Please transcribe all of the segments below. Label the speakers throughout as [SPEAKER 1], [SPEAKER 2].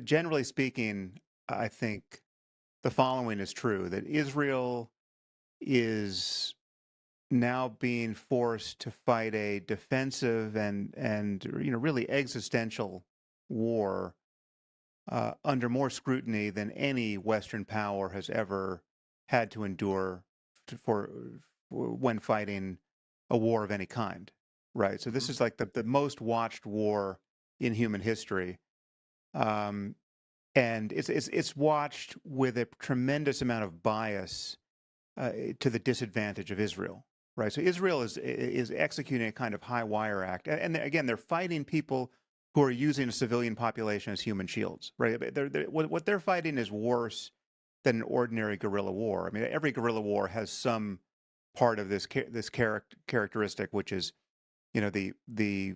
[SPEAKER 1] Generally speaking, I think the following is true, that Israel is now being forced to fight a defensive and really existential war under more scrutiny than any Western power has ever had to endure for when fighting a war of any kind, right? So this
[SPEAKER 2] Mhm.
[SPEAKER 1] is like the most watched war in human history, um, and it's watched with a tremendous amount of bias to the disadvantage of Israel, right? So Israel is executing a kind of high wire act, and again, they're fighting people who are using a civilian population as human shields, right? What they're fighting is worse than an ordinary guerrilla war. I mean, every guerrilla war has some part of this characteristic, which is the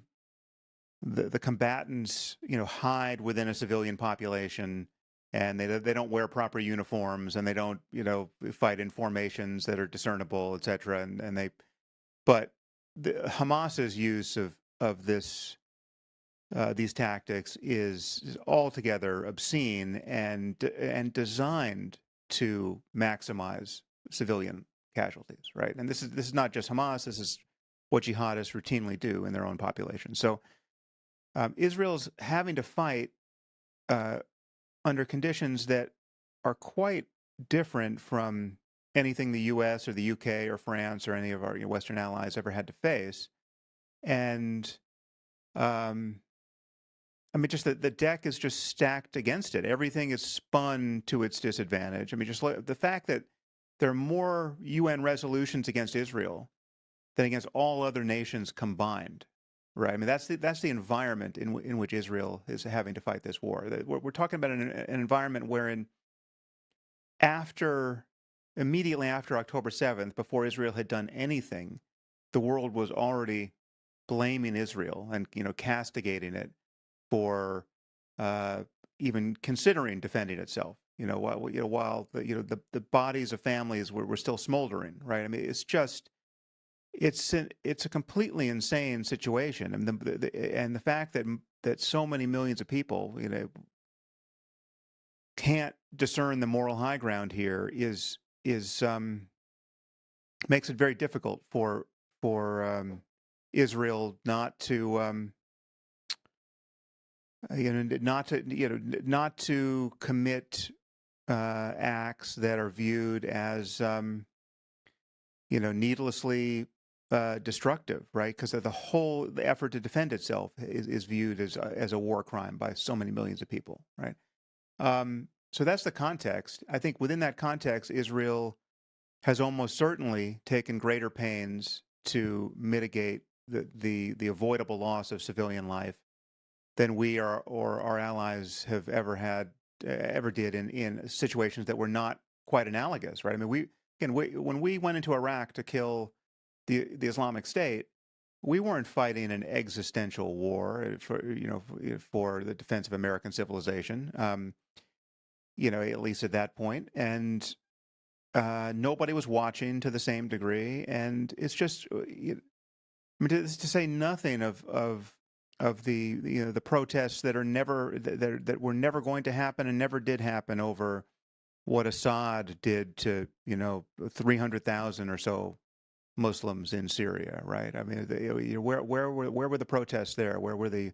[SPEAKER 1] combatants hide within a civilian population, and they don't wear proper uniforms, and they don't fight in formations that are discernible, etc. And they but Hamas's use of these tactics is altogether obscene and designed to maximize civilian casualties, right? And this is not just Hamas. This is what jihadists routinely do in their own population. So Israel's having to fight uh, under conditions that are quite different from anything the U.S. or the U.K. or France or any of our Western allies ever had to face. And um, I mean, just the deck is just stacked against it. Everything is spun to its disadvantage. I mean, just the fact that there are more UN resolutions against Israel than against all other nations combined, right? I mean, that's the environment in which Israel is having to fight this war. We're talking about an environment wherein after immediately after October 7th, before Israel had done anything, the world was already blaming Israel and castigating it for uh, even considering defending itself. While the bodies of families were still smoldering, right? I mean, it's a completely insane situation, and the fact that so many millions of people can't discern the moral high ground here is makes it very difficult for Israel not to not to commit acts that are viewed as needlessly destructive, right? Because the effort to defend itself is viewed as a war crime by so many millions of people, right? So that's the context. I think within that context, Israel has almost certainly taken greater pains to mitigate the avoidable loss of civilian life than we or our allies have ever did in situations that were not quite analogous, right? I mean, when we went into Iraq to kill the Islamic State, we weren't fighting an existential war for the defense of American civilization, at least at that point, and nobody was watching to the same degree, and it's just, I mean, to say nothing of the the protests that are never that were never going to happen and never did happen over what Assad did to 300,000 or so Muslims in Syria, right? I mean, where were the protests there? Where were the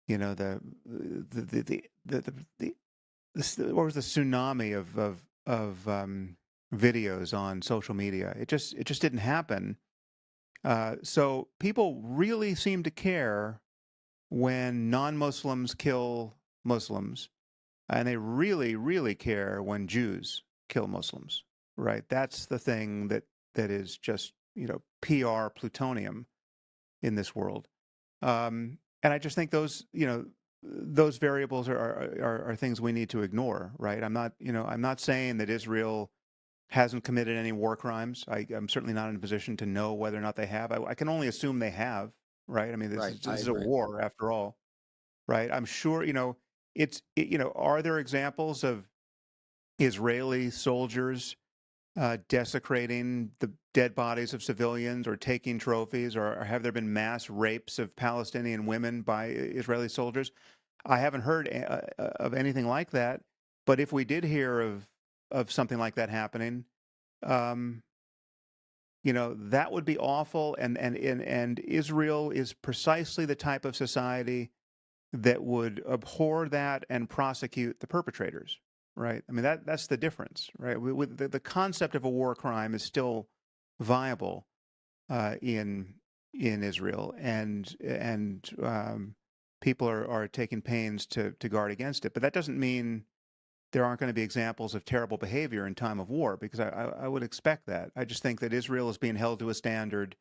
[SPEAKER 1] you know the what was the tsunami of videos on social media? It just didn't happen. So people really seem to care when non-Muslims kill Muslims, and they really, really care when Jews kill Muslims. Right? That's the thing that is just PR plutonium in this world. And I just think those variables are things we need to ignore. Right? I'm not saying that Israel hasn't committed any war crimes. I'm certainly not in a position to know whether or not they have. I can only assume they have, right? I mean, this
[SPEAKER 2] Right,
[SPEAKER 1] is
[SPEAKER 2] I
[SPEAKER 1] this is a
[SPEAKER 2] agree.
[SPEAKER 1] war after all, right? I'm sure, are there examples of Israeli soldiers desecrating the dead bodies of civilians or taking trophies, or have there been mass rapes of Palestinian women by Israeli soldiers? I haven't heard of anything like that. But if we did hear of something like that happening, um, that would be awful. And Israel is precisely the type of society that would abhor that and prosecute the perpetrators, right? I mean, that's the difference, right? The concept of a war crime is still viable in Israel, and people are taking pains to guard against it. But that doesn't mean there aren't going to be examples of terrible behavior in time of war, because I would expect that. I just think that Israel is being held to a standard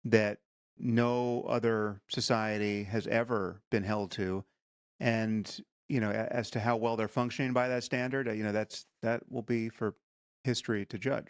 [SPEAKER 1] that no other society has ever been held to, and as to how well they're functioning by that standard, that will be for history to judge.